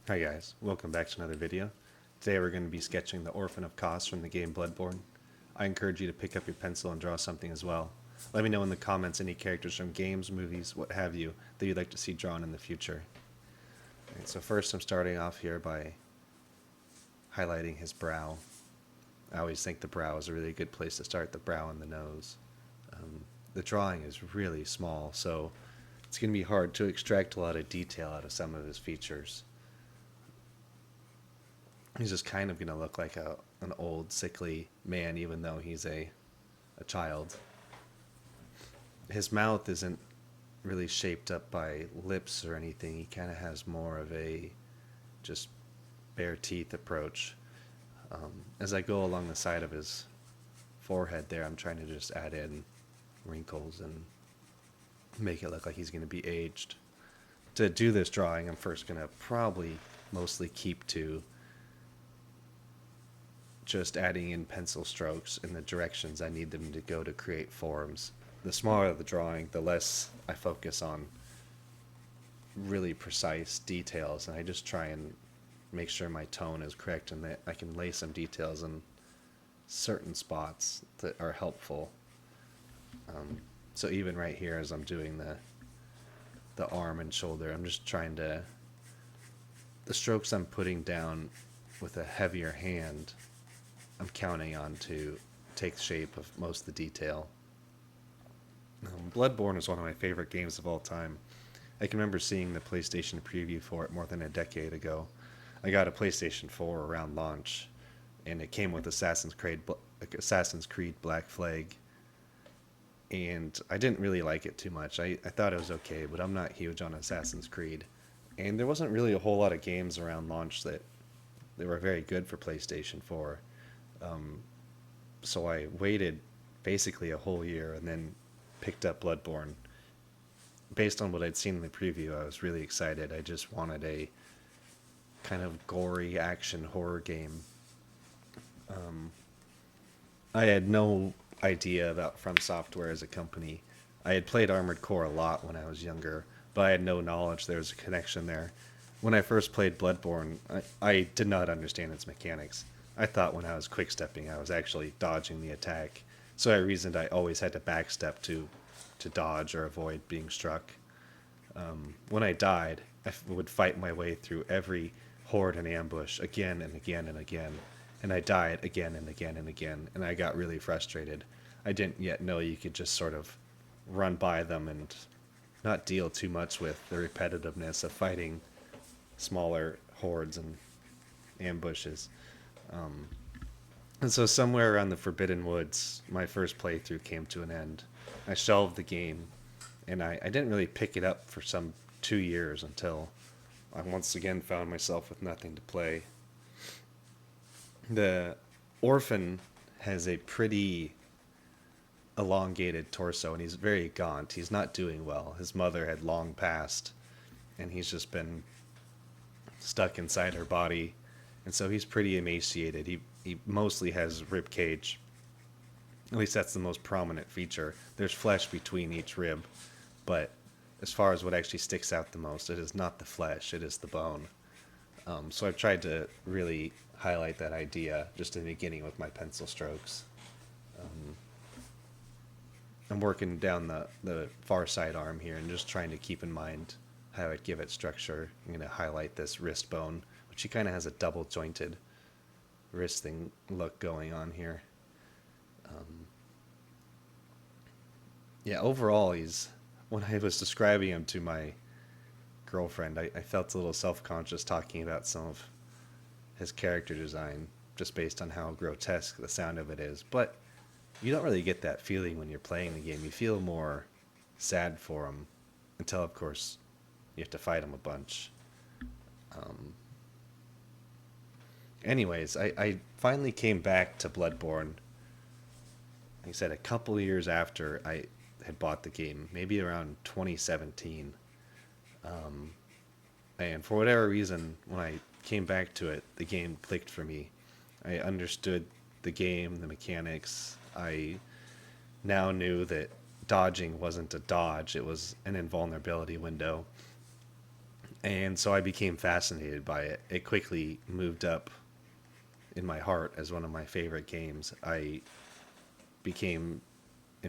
Hi guys, welcome back to another video. Today we're going to be sketching the Orphan of Kos from the game BloodBorne. I encourage you to pick up your pencil and draw something as well. Let me know in the comments any characters from games, movies, what have you, that you'd like to see drawn in the future. Alright, so first I'm starting off here by highlighting his brow. I always think the brow is a really good place to start, the brow and the nose. The drawing is really small, so it's going to be hard to extract a lot of detail out of some of his features. He's just kind of going to look like an old, sickly man, even though he's a child. His mouth isn't really shaped up by lips or anything. He kind of has more of a just bare teeth approach. As I go along the side of his forehead there, I'm trying to just add in wrinkles and make it look like he's going to be aged. To do this drawing, I'm first going to probably mostly keep to just adding in pencil strokes in the directions I need them to go to create forms. The smaller the drawing, the less I focus on really precise details, and I just try and make sure my tone is correct and that I can lay some details in certain spots that are helpful. So even right here as I'm doing the arm and shoulder, I'm just trying to, the strokes I'm putting down with a heavier hand, I'm counting on to take the shape of most of the detail. BloodBorne is one of my favorite games of all time. I can remember seeing the PlayStation preview for it more than a decade ago. I got a PlayStation 4 around launch, and it came with Assassin's Creed Black Flag, and I didn't really like it too much. I thought it was okay, but I'm not huge on Assassin's Creed. And there wasn't really a whole lot of games around launch that were very good for PlayStation 4. So I waited basically a whole year and then picked up BloodBorne. Based on what I'd seen in the preview, I was really excited. I just wanted a kind of gory action horror game. I had no idea about From Software as a company. I had played Armored Core a lot when I was younger, but I had no knowledge there was a connection there. When I first played BloodBorne, I did not understand its mechanics. I thought when I was quick-stepping, I was actually dodging the attack. So I reasoned I always had to backstep to dodge or avoid being struck. When I died, would fight my way through every horde and ambush again and again and again. And I died again and again and again, and I got really frustrated. I didn't yet know you could just sort of run by them and not deal too much with the repetitiveness of fighting smaller hordes and ambushes. And so somewhere around the Forbidden Woods, my first playthrough came to an end. I shelved the game, and I didn't really pick it up for some 2 years until I once again found myself with nothing to play. The orphan has a pretty elongated torso, and he's very gaunt. He's not doing well. His mother had long passed, and he's just been stuck inside her body, and so he's pretty emaciated. He mostly has rib cage. At least that's the most prominent feature. There's flesh between each rib, but as far as what actually sticks out the most, it is not the flesh, it is the bone. So I've tried to really highlight that idea just in the beginning with my pencil strokes. I'm working down the far side arm here and just trying to keep in mind how I'd give it structure. I'm going to highlight this wrist bone, which he kind of has a double jointed wrist thing look going on here. Yeah, overall, when I was describing him to my girlfriend, I felt a little self-conscious talking about some of his character design, just based on how grotesque the sound of it is. But you don't really get that feeling when you're playing the game. You feel more sad for him, until, of course, you have to fight him a bunch. Anyways, I finally came back to BloodBorne, like I said, a couple years after I had bought the game, maybe around 2017. And for whatever reason, when I came back to it, the game clicked for me. I understood the game, the mechanics. I now knew that dodging wasn't a dodge, it was an invulnerability window. And so I became fascinated by it. It quickly moved up in my heart as one of my favorite games. I became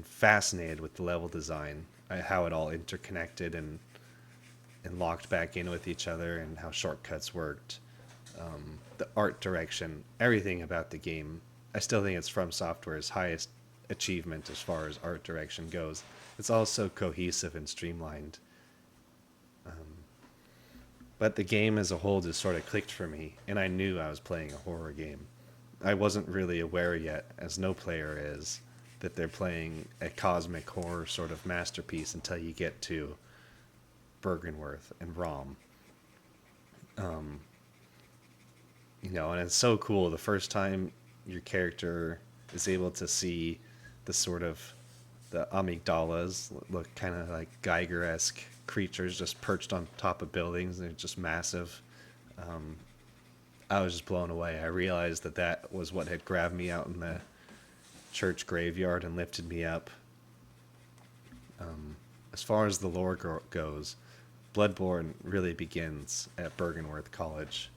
fascinated with the level design, how it all interconnected and locked back in with each other, and how shortcuts worked. The art direction, everything about the game. I still think it's From Software's highest achievement as far as art direction goes. It's also cohesive and streamlined. But the game as a whole just sort of clicked for me, and I knew I was playing a horror game. I wasn't really aware yet, as no player is, that they're playing a cosmic horror sort of masterpiece until you get to Bergenworth and Rom. And it's so cool. The first time your character is able to see the sort of the amygdalas look kind of like Geiger-esque creatures just perched on top of buildings. They're just massive. I was just blown away. I realized that was what had grabbed me out in the church graveyard and lifted me up. As far as the lore goes, BloodBorne really begins at Bergenworth College.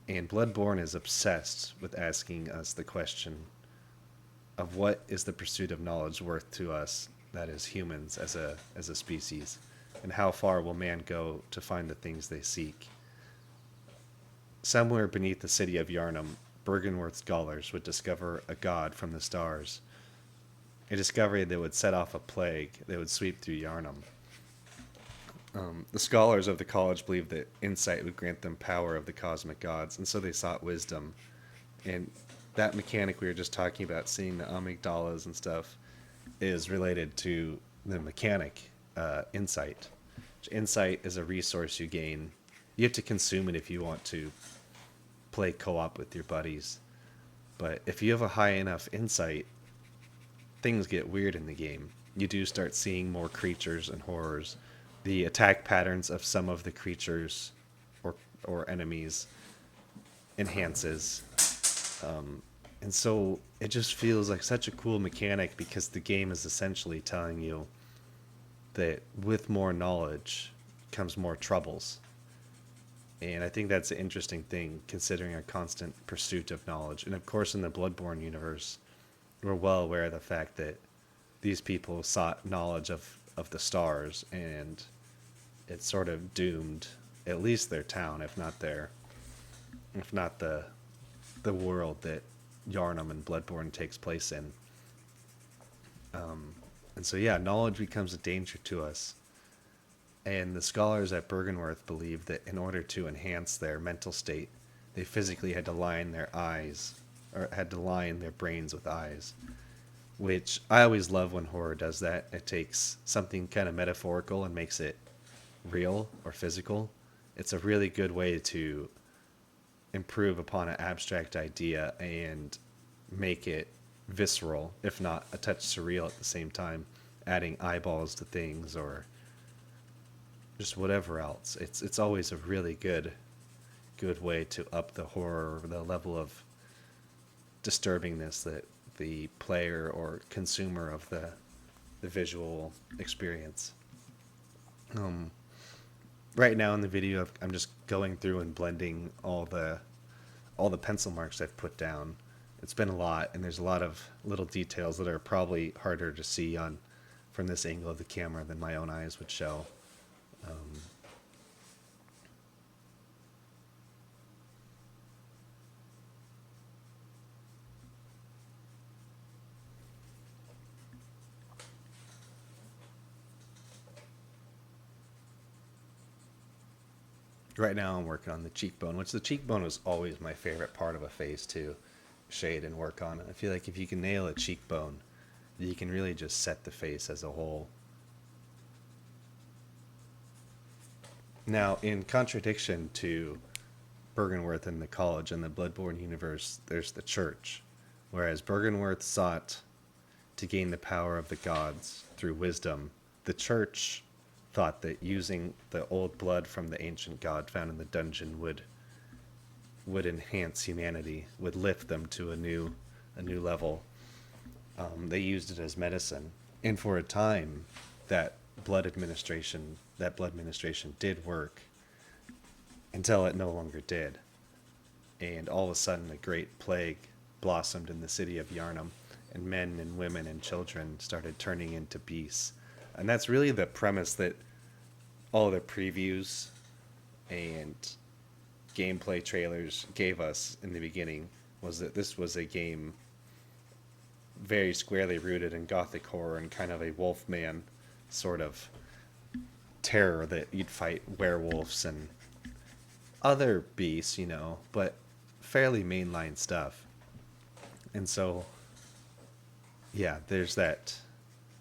And BloodBorne is obsessed with asking us the question of what is the pursuit of knowledge worth to us, that is humans as a species, and how far will man go to find the things they seek. Somewhere beneath the city of Yarnum, Bergenworth scholars would discover a god from the stars, a discovery that would set off a plague that would sweep through Yarnum. The scholars of the college believed that insight would grant them power of the cosmic gods, and so they sought wisdom. And that mechanic we were just talking about, seeing the amygdalas and stuff, is related to the mechanic insight. Insight is a resource you gain. You have to consume it if you want to play co-op with your buddies. But if you have a high enough insight, things get weird in the game. You do start seeing more creatures and horrors. The attack patterns of some of the creatures or enemies enhances. And so it just feels like such a cool mechanic, because the game is essentially telling you that with more knowledge comes more troubles. And I think that's an interesting thing, considering a constant pursuit of knowledge. And of course, in the BloodBorne universe, we're well aware of the fact that these people sought knowledge of the stars, and it sort of doomed at least their town, if not the world that Yarnum and BloodBorne takes place in. And so yeah, knowledge becomes a danger to us. And the scholars at Bergenworth believed that in order to enhance their mental state, they physically had to line their eyes, or had to line their brains with eyes. Which I always love when horror does that. It takes something kind of metaphorical and makes it real or physical. It's a really good way to improve upon an abstract idea and make it visceral, if not a touch surreal at the same time, adding eyeballs to things or just whatever else. It's always a really good way to up the horror, the level of disturbingness that the player or consumer of the visual experience. Right now in the video, I'm just going through and blending all the pencil marks I've put down. It's been a lot, and there's a lot of little details that are probably harder to see from this angle of the camera than my own eyes would show. Right now I'm working on the cheekbone, which the cheekbone was always my favorite part of a face to shade and work on. I feel like if you can nail a cheekbone, you can really just set the face as a whole. Now, in contradiction to Bergenworth and the college and the BloodBorne universe, there's the church. Whereas Bergenworth sought to gain the power of the gods through wisdom, the church thought that using the old blood from the ancient god found in the dungeon would enhance humanity, would lift them to a new level. They used it as medicine, and for a time, that blood administration did work until it no longer did. And all of a sudden, a great plague blossomed in the city of Yarnum, and men and women and children started turning into beasts. And that's really the premise that all the previews and gameplay trailers gave us in the beginning, was that this was a game very squarely rooted in gothic horror and kind of a wolfman sort of terror, that you'd fight werewolves and other beasts, but fairly mainline stuff. And so, yeah, there's that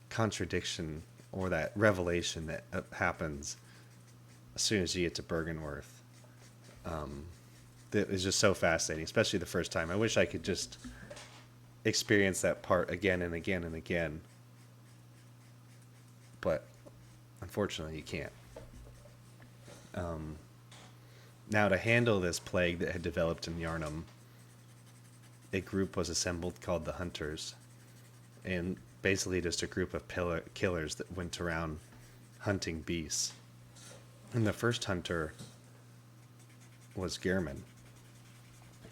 contradiction or that revelation that happens as soon as you get to Bergenworth. That is just so fascinating, especially the first time. I wish I could just experience that part again and again and again, but unfortunately you can't. Now, to handle this plague that had developed in Yarnum, a group was assembled called the Hunters, and basically just a group of killers that went around hunting beasts. And the first hunter was Gehrman,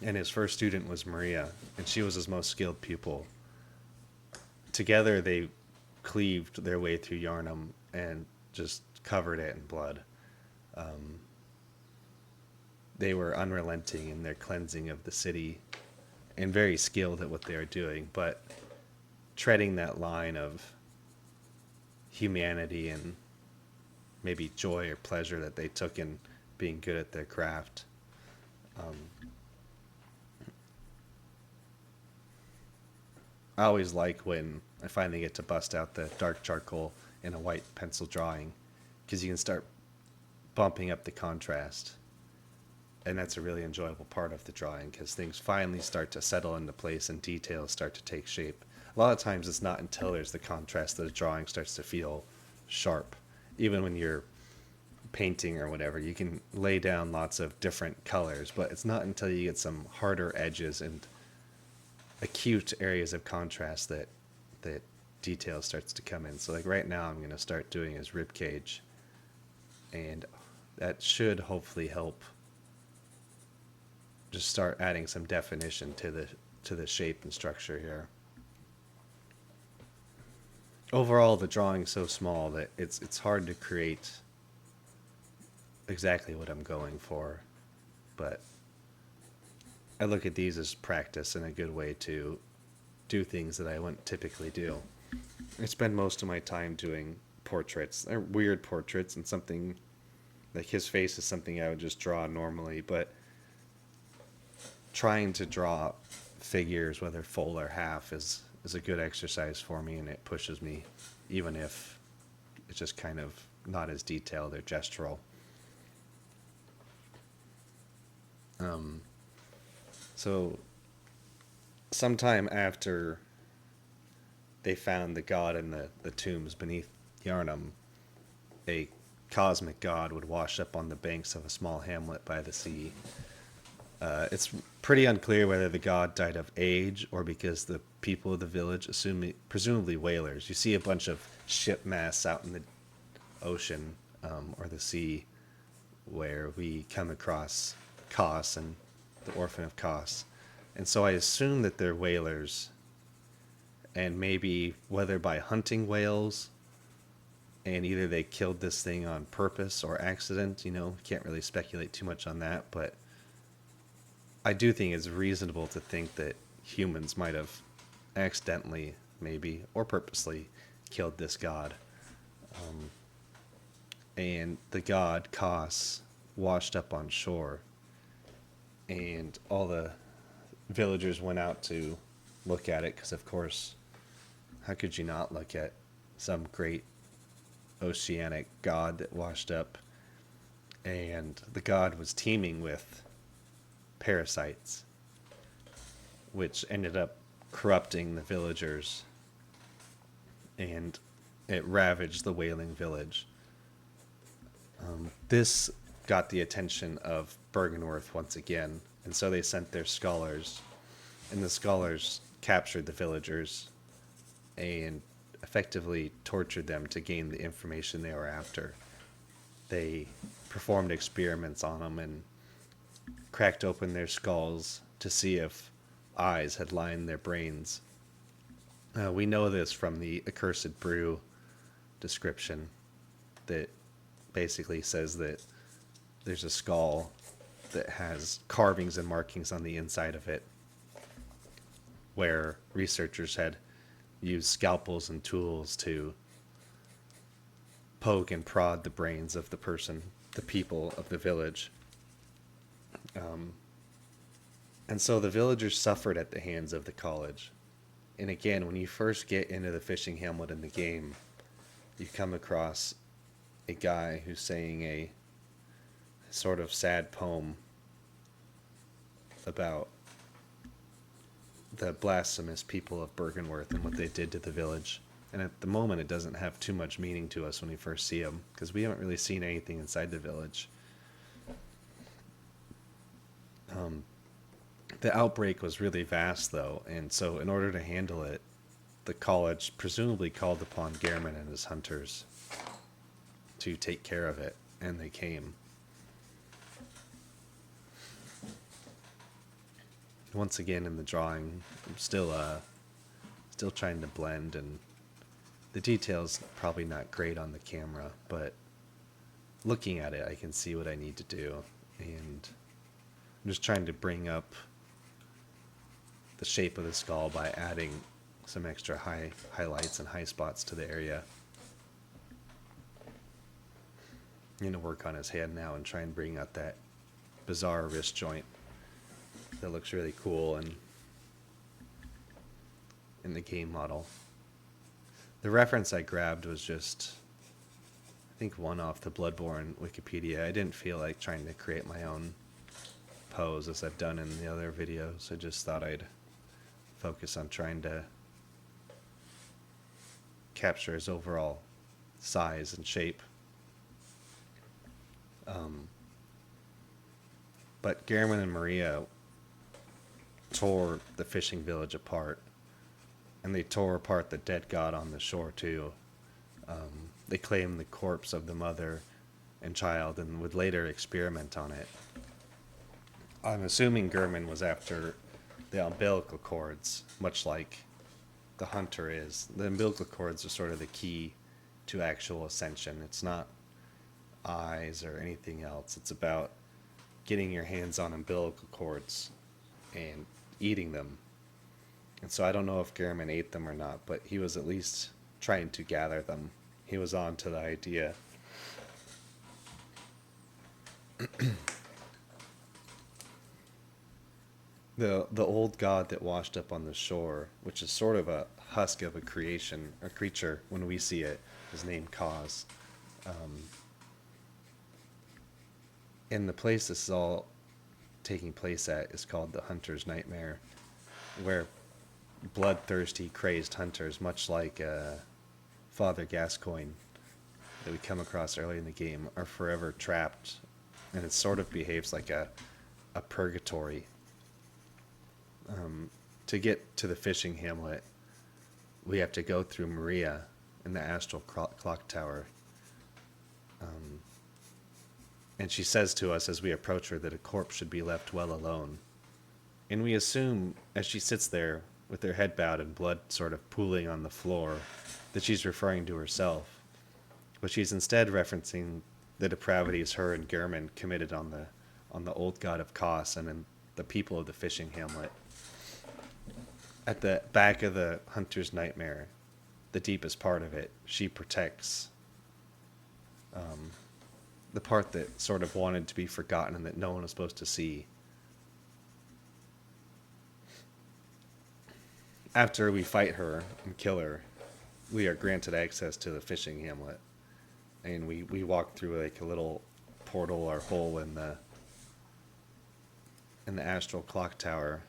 and his first student was Maria, and she was his most skilled pupil. Together they cleaved their way through Yarnum and just covered it in blood. They were unrelenting in their cleansing of the city and very skilled at what they were doing, but treading that line of humanity and maybe joy or pleasure that they took in being good at their craft. I always like when I finally get to bust out the dark charcoal in a white pencil drawing, because you can start bumping up the contrast. And that's a really enjoyable part of the drawing, because things finally start to settle into place and details start to take shape. A lot of times it's not until there's the contrast that a drawing starts to feel sharp. Even when you're painting or whatever, you can lay down lots of different colors, but it's not until you get some harder edges and acute areas of contrast that detail starts to come in. So like right now I'm going to start doing his rib cage, and that should hopefully help just start adding some definition to the shape and structure here. Overall, the drawing's so small that it's hard to create exactly what I'm going for, but I look at these as practice and a good way to do things that I wouldn't typically do. I spend most of my time doing portraits. They're weird portraits, and something like his face is something I would just draw normally, but trying to draw figures, whether full or half, is a good exercise for me, and it pushes me, even if it's just kind of not as detailed or gestural. So sometime after they found the god in the tombs beneath Yarnum, a cosmic god would wash up on the banks of a small hamlet by the sea. It's pretty unclear whether the god died of age or because the people of the village, presumably whalers. You see a bunch of ship masts out in the ocean or the sea, where we come across Kos and the Orphan of Kos. And so I assume that they're whalers, and maybe whether by hunting whales, and either they killed this thing on purpose or accident, can't really speculate too much on that, but I do think it's reasonable to think that humans might have accidentally, maybe, or purposely killed this god. And the god, Kos, washed up on shore, and all the villagers went out to look at it, because of course, how could you not look at some great oceanic god that washed up? And the god was teeming with parasites, which ended up corrupting the villagers, and it ravaged the whaling village. This got the attention of Bergenworth once again, and so they sent their scholars, and the scholars captured the villagers and effectively tortured them to gain the information they were after. They performed experiments on them and cracked open their skulls to see if eyes had lined their brains. We know this from the Accursed Brew description that basically says that there's a skull that has carvings and markings on the inside of it, where researchers had used scalpels and tools to poke and prod the brains of the person, the people of the village. And so the villagers suffered at the hands of the college. And again, when you first get into the fishing hamlet in the game, you come across a guy who's saying a sort of sad poem about the blasphemous people of Bergenworth and what they did to the village. And at the moment, it doesn't have too much meaning to us when we first see him, because we haven't really seen anything inside the village. The outbreak was really vast, though, and so in order to handle it, the college presumably called upon Gehrman and his hunters to take care of it, and they came. Once again, in the drawing, I'm still trying to blend, and the detail's probably not great on the camera, but looking at it, I can see what I need to do, and I'm just trying to bring up the shape of the skull by adding some extra highlights and high spots to the area. I'm going to work on his hand now and try and bring out that bizarre wrist joint that looks really cool and in the game model. The reference I grabbed was just, I think, one off the BloodBorne Wikipedia. I didn't feel like trying to create my own pose as I've done in the other videos. I just thought I'd focus on trying to capture his overall size and shape. But Gehrman and Maria tore the fishing village apart, and they tore apart the dead god on the shore too. They claimed the corpse of the mother and child and would later experiment on it. I'm assuming Gehrman was after the umbilical cords, much like the hunter is. The umbilical cords are sort of the key to actual ascension. It's not eyes or anything else. It's about getting your hands on umbilical cords and eating them. And so I don't know if Gehrman ate them or not, but he was at least trying to gather them. He was on to the idea. The old god that washed up on the shore, which is sort of a husk of a creature when we see it, is named Kos. And the place this is all taking place at is called the Hunter's Nightmare, where bloodthirsty, crazed hunters, much like Father Gascoigne that we come across early in the game, are forever trapped, and it sort of behaves like a purgatory. To get to the fishing hamlet, we have to go through Maria in the astral clock tower. And she says to us as we approach her that a corpse should be left well alone. And we assume, as she sits there with her head bowed and blood sort of pooling on the floor, that she's referring to herself. But she's instead referencing the depravities her and Gehrman committed on the old god of Kos and in the people of the fishing hamlet. At the back of the Hunter's Nightmare, the deepest part of it, she protects the part that sort of wanted to be forgotten and that no one was supposed to see. After we fight her and kill her, we are granted access to the fishing hamlet. And we walk through like a little portal or hole in the astral clock tower.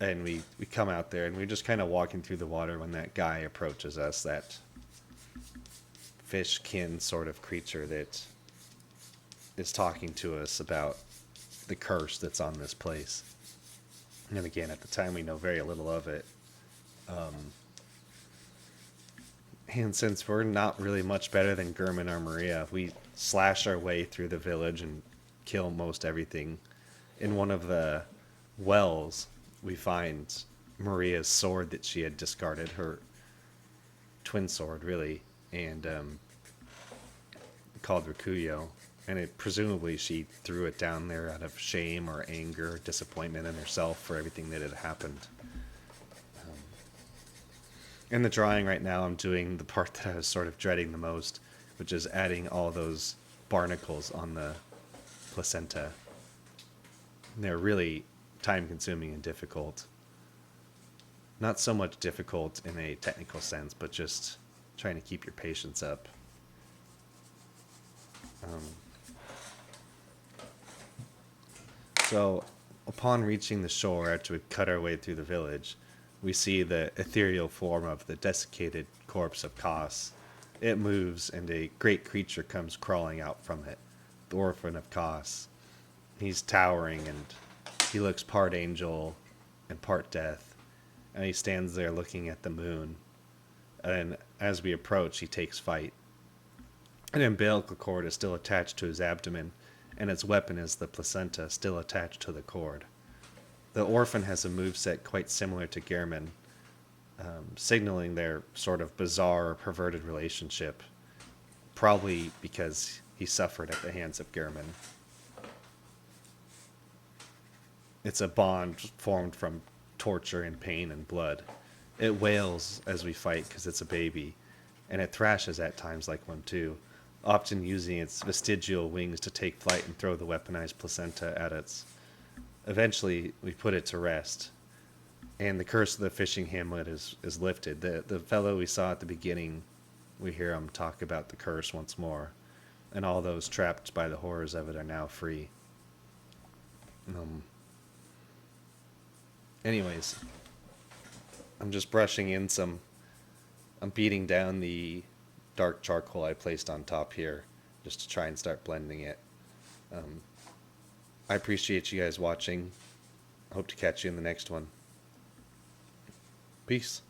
And we come out there and we're just kind of walking through the water when that guy approaches us, that fish-kin sort of creature that is talking to us about the curse that's on this place. And again, at the time we know very little of it. And since we're not really much better than Gurman or Maria, we slash our way through the village and kill most everything. In one of the wells, we find Maria's sword that she had discarded, her twin sword, really, and called Rikuyo. And presumably she threw it down there out of shame or anger, disappointment in herself for everything that had happened. In the drawing right now, I'm doing the part that I was sort of dreading the most, which is adding all those barnacles on the placenta. And they're really time-consuming and difficult. Not so much difficult in a technical sense, but just trying to keep your patience up. So, upon reaching the shore, after we cut our way through the village, we see the ethereal form of the desiccated corpse of Kos. It moves, and a great creature comes crawling out from it, the Orphan of Kos. He's towering, and he looks part angel and part death, and he stands there looking at the moon. And as we approach, he takes fight. An umbilical cord is still attached to his abdomen, and its weapon is the placenta still attached to the cord. The Orphan has a moveset quite similar to Gehrman, signaling their sort of bizarre, perverted relationship, probably because he suffered at the hands of Gehrman. It's a bond formed from torture and pain and blood. It wails as we fight because it's a baby, and it thrashes at times like one too, often using its vestigial wings to take flight and throw the weaponized placenta at us. Eventually, we put it to rest, and the curse of the fishing hamlet is lifted. The fellow we saw at the beginning, we hear him talk about the curse once more, and all those trapped by the horrors of it are now free. Anyways, I'm just brushing in I'm beating down the dark charcoal I placed on top here, just to try and start blending it. I appreciate you guys watching. I hope to catch you in the next one. Peace.